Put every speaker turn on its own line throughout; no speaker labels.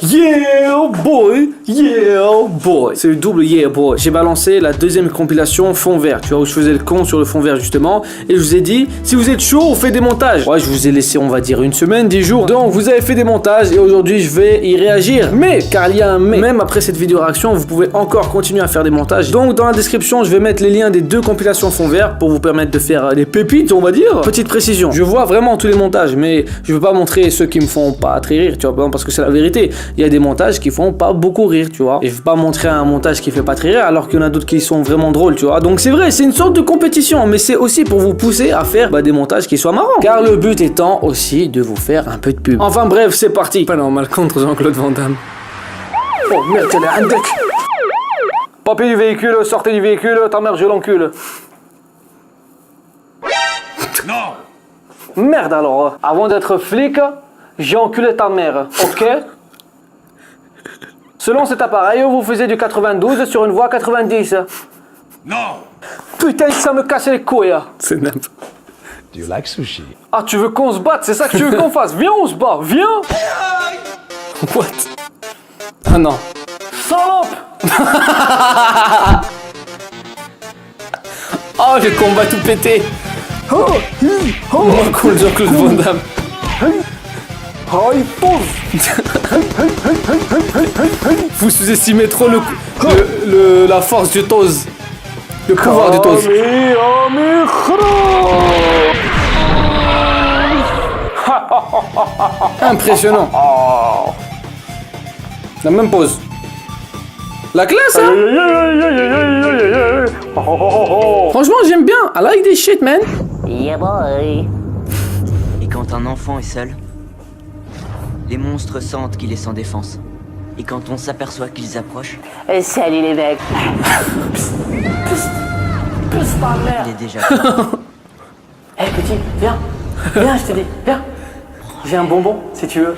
Yeah boy, yeah boy. C'est le double yeah boy. J'ai balancé la deuxième compilation fond vert, tu vois, où je faisais le con sur le fond vert justement. Et je vous ai dit, si vous êtes chaud, on fait des montages. Ouais, je vous ai laissé, on va dire, une semaine, 10 jours. Donc vous avez fait des montages et aujourd'hui je vais y réagir. Mais, car il y a un mais, même après cette vidéo réaction, vous pouvez encore continuer à faire des montages. Donc dans la description, je vais mettre les liens des deux compilations fond vert pour vous permettre de faire des pépites, on va dire. Petite précision, je vois vraiment tous les montages, mais je veux pas montrer ceux qui me font pas très rire, tu vois, parce que c'est la vérité. Il y a des montages qui font pas beaucoup rire, tu vois. Et je veux pas montrer un montage qui fait pas très rire alors qu'il y en a d'autres qui sont vraiment drôles, tu vois. Donc c'est vrai, c'est une sorte de compétition, mais c'est aussi pour vous pousser à faire des montages qui soient marrants. Car le but étant aussi de vous faire un peu de pub. Enfin bref, c'est parti. Pas normal contre Jean-Claude Van Damme. Oh merde, elle est un deck. Papier du véhicule, sortez du véhicule, ta mère je l'encule. Non. Merde alors, avant d'être flic, j'ai enculé ta mère, ok? Selon cet appareil, vous faisiez du 92 sur une voie 90.
Non.
Putain, ça me casse les couilles.
C'est n'importe.
Do you like sushi?
Ah, tu veux qu'on se batte? C'est ça que tu veux qu'on fasse? Viens, on se bat, viens.
What? Ah non.
Salope.
Oh, le combat tout pété.
Oh, oh.
Moi, cool, Jean-Claude Van Damme.
Oh, il pose.
Vous sous-estimez trop la force du Toz. Le pouvoir du Toz. Impressionnant. La même pose. La classe, hein? Franchement, j'aime bien. I like this shit, man.
Yeah boy. Et quand un enfant est seul, les monstres sentent qu'il est sans défense. Et quand on s'aperçoit qu'ils approchent,
Salut les mecs.
il est déjà
Hé petit, viens. Viens, je t'ai dit, viens. J'ai un bonbon, si tu veux.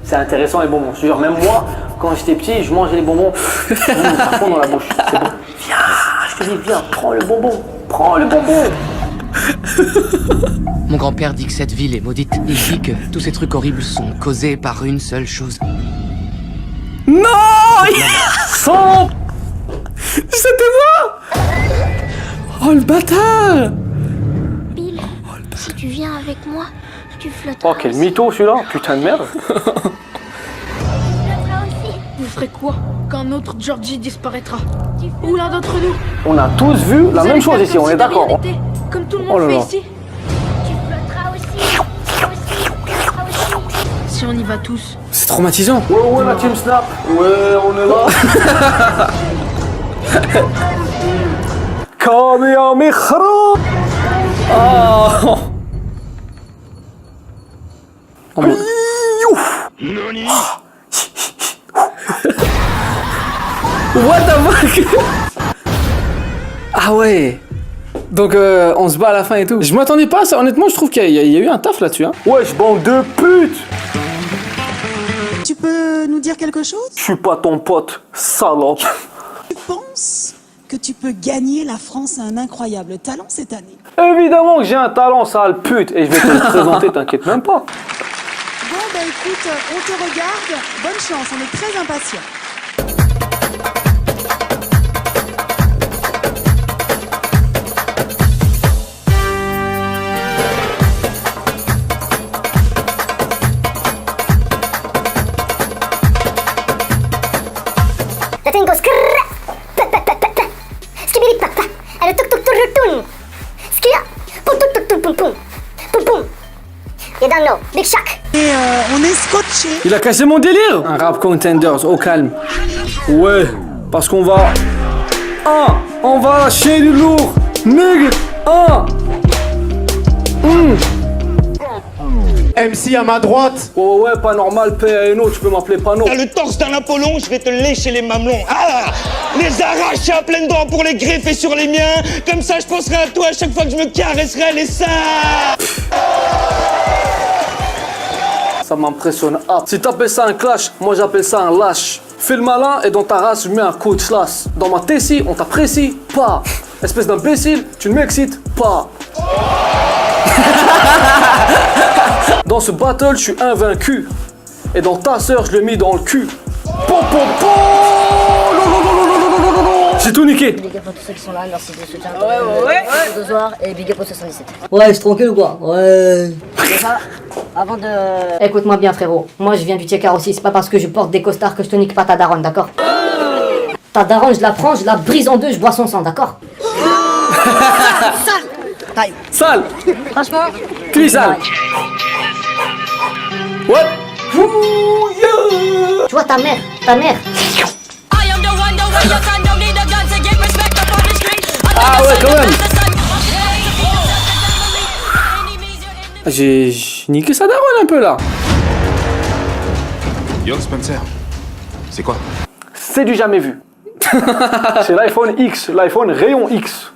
C'est intéressant les bonbons. Je te jure, même moi, quand j'étais petit, je mangeais les bonbons. Ça fond dans la bouche. C'est bon. Viens, je te dis, viens, prends le bonbon. Prends le bonbon.
Mon grand-père dit que cette ville est maudite. Il dit que tous ces trucs horribles sont causés par une seule chose.
Non!
Sans.
C'était moi! Oh, le bâtard!
Bill, si tu viens avec moi, tu flotteras.
Oh, quel mytho celui-là. Putain de merde.
Vous ferez quoi quand notre Georgie disparaîtra? Ou l'un d'entre nous?
On a tous vu la
Vous
même
allez
chose
faire
ici,
comme
on
si
est
de rien
d'accord.
n'était, comme tout le
Oh là
monde fait
là.
ici.
Tu flotteras aussi. Toi aussi.
Si on y va tous.
C'est traumatisant.
Ouais, la team Snap. Ouais, on est là. Kamehameha.
Oh! Oh mon... What the fuck? Ah ouais. Donc on se bat à la fin et tout. Je m'attendais pas à ça. Honnêtement, je trouve qu'il y a eu un taf là-dessus. Hein.
Wesh, bande de putes.
Tu peux nous dire quelque chose?
Je suis pas ton pote, salope.
Tu penses que tu peux gagner la France à un incroyable talent cette année?
Évidemment que j'ai un talent, sale pute. Et je vais te le présenter, t'inquiète même pas.
Bon, bah écoute, on te regarde. Bonne chance, on est très impatients.
La tengo skrrra. Skibidi papa. Elle tuk tuk turutun. Skia. Pum tuk tuk tuk pum pum. Pum pum. You don't know. Big Shaq.
Et on est scotché.
Il a cassé mon délire. Un rap contenders, au calme. Ouais, parce qu'on va... on va lâcher du lourd. Nigga,
MC à ma droite.
Ouais, pas normal, PNO, tu peux m'appeler Pano.
T'as le torse d'un Apollon, je vais te lécher les mamelons. Ah, les arracher à pleines dents pour les greffer sur les miens. Comme ça, je penserai à toi à chaque fois que je me caresserai les seins.
Ça m'impressionne. Ah, si t'appelles ça un clash, moi j'appelle ça un lâche. Fais le malin et dans ta race, je mets un coup de slash. Dans ma tessie, on t'apprécie pas. Espèce d'imbécile, tu ne m'excites pas. Dans ce battle, je suis invaincu. Et dans ta sœur, je l'ai mis dans le cul. po, po. Non, non, non, non, non, non, non, non, non. J'ai tout niqué.
Big up à tous ceux qui sont là, merci de soutien. Ouais. 2 soirs et big up au 77. Ouais, c'est tranquille ou quoi? Ouais. Déjà, avant de. Écoute-moi bien, frérot. Moi, je viens du Tchekar aussi. C'est pas parce que je porte des costards que je te nique pas ta daronne, d'accord? Ta daronne, je la prends, je la brise en deux, je bois son sang, d'accord? Sale.
Sale.
Franchement.
Qui sale? What? Ouh, yeah.
Tu vois ta mère.
Ah ouais, quand même. J'ai niqué sa daronne un peu là.
Yo Spencer, c'est quoi?
C'est du jamais vu. C'est l'iPhone X, l'iPhone rayon X.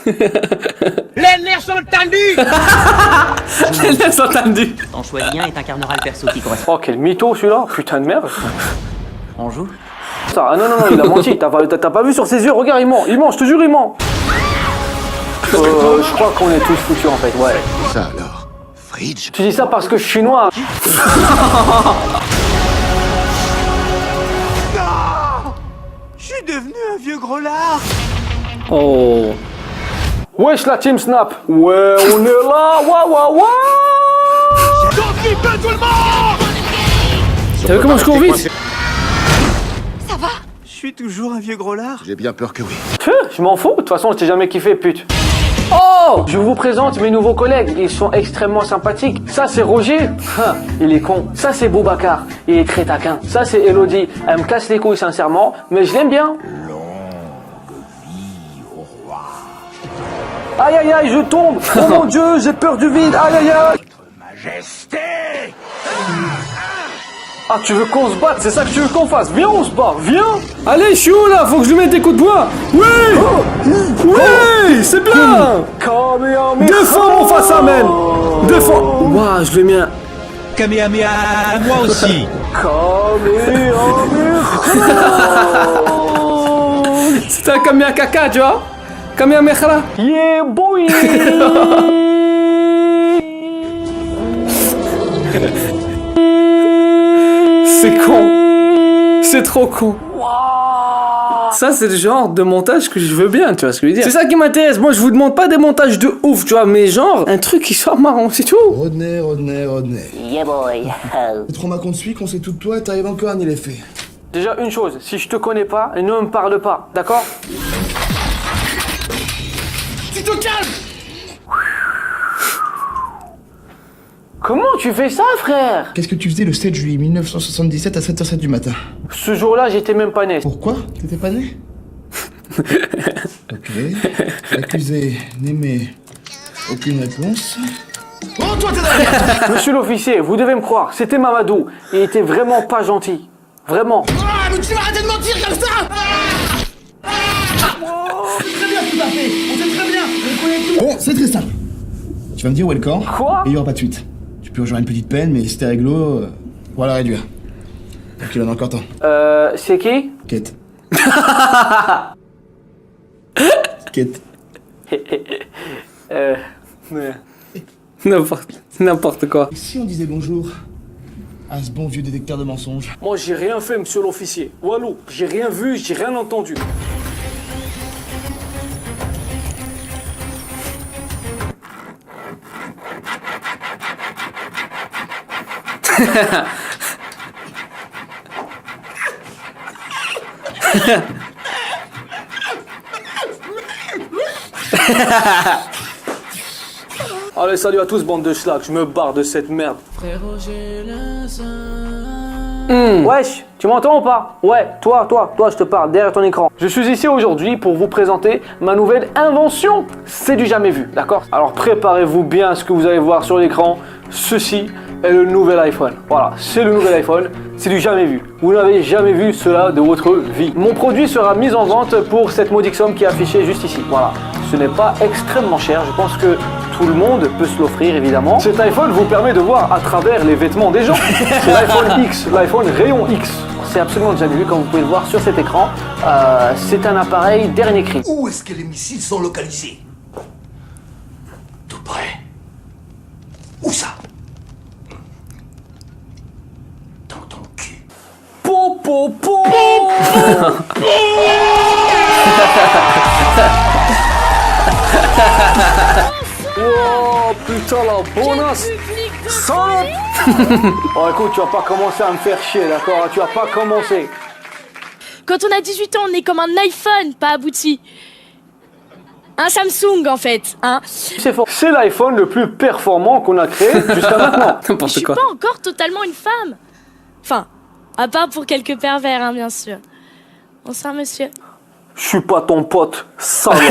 Les nerfs sont tendus.
Les nerfs sont tendus.
T'en choisis un et t'incarneras le perso qui correspond.
Oh, quel mytho celui-là. Putain de merde.
On joue?
Ça, ah non, il a menti. T'as pas vu sur ses yeux? Regarde, il ment, je te jure, il ment. Je crois qu'on est tous foutus en fait, ouais.
Ça alors, Fridge.
Tu dis ça parce que je suis noir.
Je suis devenu un vieux gros lard.
Oh. Wesh la team Snap. Ouais, on est là. Waouh, waouh.
Tout le monde.
T'as vu comment je cours vite?
Je suis toujours un vieux gros lard.
J'ai bien peur que oui.
Je m'en fous, de toute façon je t'ai jamais kiffé, pute. Oh! Je vous présente mes nouveaux collègues, ils sont extrêmement sympathiques. Ça c'est Roger, il est con. Ça c'est Boubacar, il est très taquin. Ça c'est Elodie, elle me casse les couilles sincèrement, mais je l'aime bien. Aïe aïe aïe, je tombe. Oh mon dieu, j'ai peur du vide. Aïe aïe aïe.
Majesté.
Ah, tu veux qu'on se batte, c'est ça que tu veux qu'on fasse? Viens, on se bat, viens! Allez, je suis où là? Faut que je lui mette des coups de poing! Oui! Oui! C'est bien! Défends mon face à main! Défends! Waouh, je lui ai mis un.
Kamehameha, moi aussi.
C'était un Kamea caca, tu vois? Kamea mechra! Yeah, boy! C'est con. C'est trop con. Ça, c'est le genre de montage que je veux bien, tu vois ce que je veux dire. C'est ça qui m'intéresse. Moi, je vous demande pas des montages de ouf, tu vois, mais genre, un truc qui soit marrant, c'est tout.
Rodney.
Yeah boy.
C'est trop mal qu'on te suit, qu'on sait tout de toi et t'arrives encore à nier les faits.
Déjà, une chose, si je te connais pas, ne me parle pas, d'accord?
Tu te calmes.
Comment tu fais ça, frère?
Qu'est-ce que tu faisais le 7 juillet 1977 à 7h07 du matin?
Ce jour-là, j'étais même pas né.
Pourquoi? T'étais pas né? Ok. L'accusé n'émet aucune réponse. Oh, toi t'es derrière!
Monsieur l'officier, vous devez me croire, c'était Mamadou. Il était vraiment pas gentil. Vraiment.
Ah, mais tu vas arrêter de mentir comme ça. Très bien, tout à fait. On sait très bien. On connaît tout.
Bon, c'est très simple. Tu vas me dire où est le camp.
Quoi?
Et il y aura pas de suite. Tu peux rejoindre une petite peine, mais c'était réglo, on va la réduire. Donc il en a encore temps.
C'est qui?
Kate. Kate.
N'importe quoi.
Et si on disait bonjour à ce bon vieux détecteur de mensonges?
Moi, j'ai rien fait, monsieur l'officier. Walou, j'ai rien vu, j'ai rien entendu. Allez, salut à tous, bande de schlag, je me barre de cette merde. Wesh, tu m'entends ou pas? Ouais, toi, je te parle, derrière ton écran. Je suis ici aujourd'hui pour vous présenter ma nouvelle invention. C'est du jamais vu, d'accord? Alors préparez-vous bien à ce que vous allez voir sur l'écran. Ceci est le nouvel iPhone. Voilà, c'est le nouvel iPhone, c'est du jamais vu. Vous n'avez jamais vu cela de votre vie. Mon produit sera mis en vente pour cette modique somme qui est affichée juste ici. Voilà, ce n'est pas extrêmement cher, je pense que tout le monde peut se l'offrir évidemment. Cet iPhone vous permet de voir à travers les vêtements des gens. C'est l'iPhone X, l'iPhone rayon X. C'est absolument jamais vu comme vous pouvez le voir sur cet écran. C'est un appareil dernier cri.
Où est-ce que les missiles sont localisés? Tout près. Où ça? Dans ton cul.
Po, popo. Oh putain la bonasse. Salope. Oh écoute, tu vas pas commencer à me faire chier, d'accord? Tu vas pas commencer.
Quand on a 18 ans, on est comme un iPhone, pas abouti. Un Samsung, en fait, hein.
C'est fort. C'est l'iPhone le plus performant qu'on a créé jusqu'à maintenant.
Je suis pas encore totalement une femme. Enfin, à part pour quelques pervers, hein, bien sûr. Bonsoir, monsieur.
Je suis pas ton pote, salope.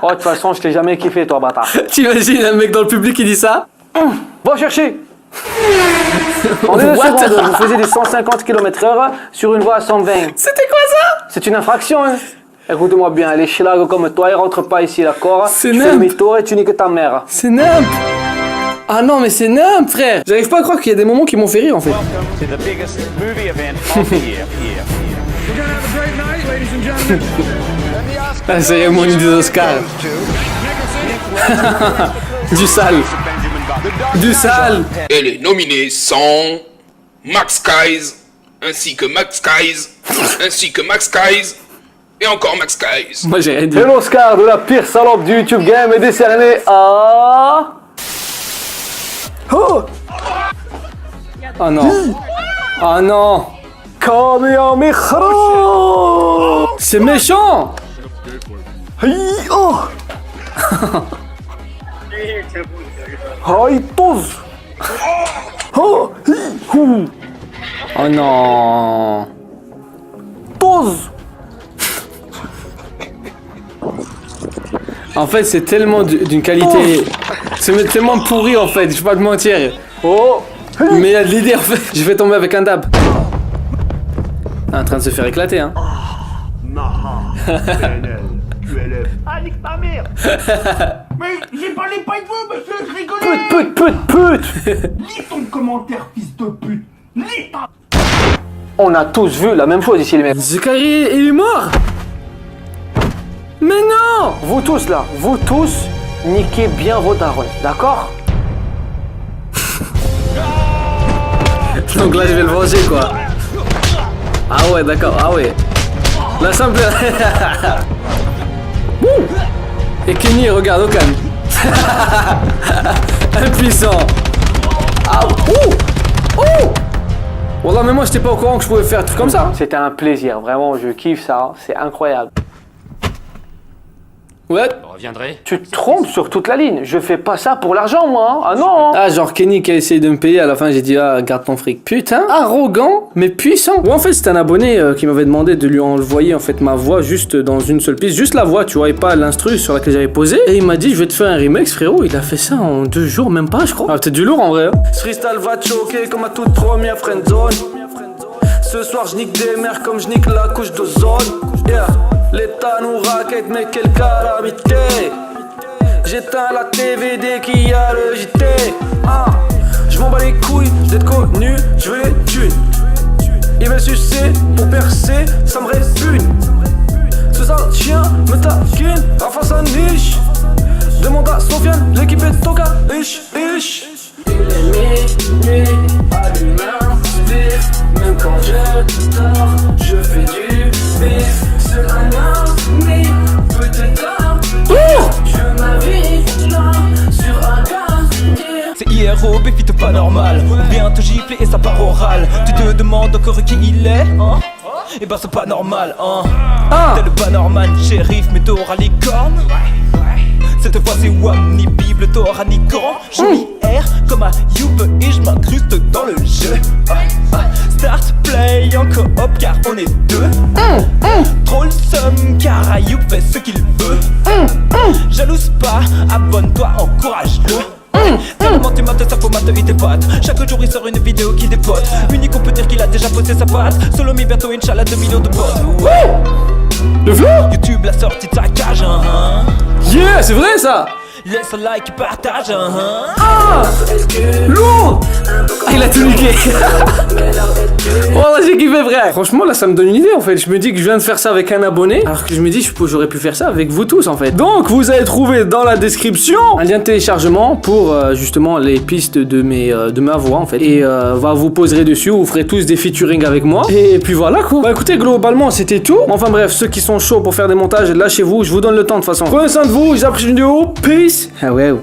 Oh, de toute façon, je t'ai jamais kiffé, toi, bâtard.
T'imagines un mec dans le public qui dit ça?
Va chercher. En une seconde, vous faisiez des 150 km/h sur une voie à 120.
C'était quoi ça?
C'est une infraction, hein. Écoute-moi bien, les schlags comme toi, ils rentrent pas ici, d'accord?
C'est
tu fais
nimp.
demi-tour et tu niques ta mère.
C'est nimp. Ah non, mais c'est nimp, frère. J'arrive pas à croire qu'il y a des moments qui m'ont fait rire, en fait. La cérémonie des Oscars. Du sale. Du sale.
Et les nominés sont Max Keyes, ainsi que Max Keyes, ainsi que Max Keyes, et encore Max Keyes.
Moi j'ai rien dit.
Et l'Oscar de la pire salope du YouTube Game est décerné à... Oh,
Oh non. Oh non.
Kamehameha.
C'est méchant.
Oh. Haïtos. Oh,
Oh non.
Pause.
En fait, c'est tellement d'une qualité... C'est tellement pourri, en fait. Je vais pas te mentir.
Oh.
Mais il y a de l'idée, en fait. Je vais tomber avec un dab. En train de se faire éclater, hein.
Ah, nique ta mère. Mais j'ai parlé pas de vous, monsieur, je rigolais.
Pute.
Lis ton commentaire, fils de pute. Lis ta...
On a tous vu la même chose ici, les mecs.
Zachary, il est mort. Mais non.
Vous tous là, vous tous, niquez bien vos darons, d'accord?
Donc là, je vais le venger, quoi. Ah ouais, d'accord, ah ouais. La simple... Et Kenny, regarde, au calme. Impuissant. Ah, Wallah, mais moi, j'étais pas au courant que je pouvais faire un truc comme ça.
C'était un plaisir, vraiment, je kiffe ça, c'est incroyable.
Ouais.
Reviendrai.
Tu te trompes sur toute la ligne, je fais pas ça pour l'argent, moi, hein. Ah non.
Ah, genre Kenny qui a essayé de me payer, à la fin j'ai dit ah garde ton fric. Putain, arrogant mais puissant. Ouais, en fait c'est un abonné qui m'avait demandé de lui envoyer en fait ma voix juste dans une seule piste, juste la voix tu vois et pas l'instru sur laquelle j'avais posé. Et il m'a dit je vais te faire un remix frérot, il a fait ça en 2 jours même pas je crois. Ah peut-être du lourd en vrai. Ce freestyle va te choquer comme à toute première friendzone. Ce soir je nique des mères comme je nique la couche d'ozone. Yeah. L'État nous raquette mais quelle calamité. J'éteins la TV dès qu'il y a le JT. Je m'en bats les couilles d'être connu, je veux les thunes. Ils veulent sucer pour percer, ça me répugne. Ce sale chien me taquine, enfin sa niche. Demande à Sofiane, l'équipe est toca, ish. Il est minuit, allume un spiff. Même quand je dors, je fais du bif. Seul un ami, peut-être là. Je m'invite là, sur un gars.
C'est IRO, béfite pas normal. Ou bien te gifler et ça part oral. Tu te demandes encore qui il est, hein? Et bah c'est pas normal, hein? T'es le panorman, shérif, mais t'auras les cornes. Cette fois c'est WAM, ni Bible, t'auras ni Coran. Je m'y erre comme à Youp et je m'incruste dans le jeu. Start play en coop car on est deux. Trop le somme car Ayoub fait ce qu'il veut. Jalouse pas, abonne-toi, encourage-le. Tellement tu mates, sa pommade et tes potes. Chaque jour il sort une vidéo qui dépote. Unique on peut dire qu'il a déjà posé sa patte. Solo mi bientôt Inch'Allah 2 millions de potes.
Le flow
YouTube la sortie de sa cage,
Yeah, c'est vrai ça.
Laisse un like et partage,
Lourd. Il a tout niqué. Oh là j'ai kiffé
mais vrai. Franchement, là, ça me donne une idée en fait. Je me dis que je viens de faire ça avec un abonné, alors que je me dis, j'aurais pu faire ça avec vous tous en fait. Donc, vous allez trouver dans la description un lien de téléchargement pour justement les pistes de ma voix en fait. Et vous poserez dessus, vous ferez tous des featuring avec moi. Et puis voilà quoi. Bah écoutez, globalement, c'était tout. Enfin bref, ceux qui sont chauds pour faire des montages, lâchez-vous. Je vous donne le temps de toute façon. Prenez soin de vous, j'apprécie la vidéo. Peace. Ah ouais.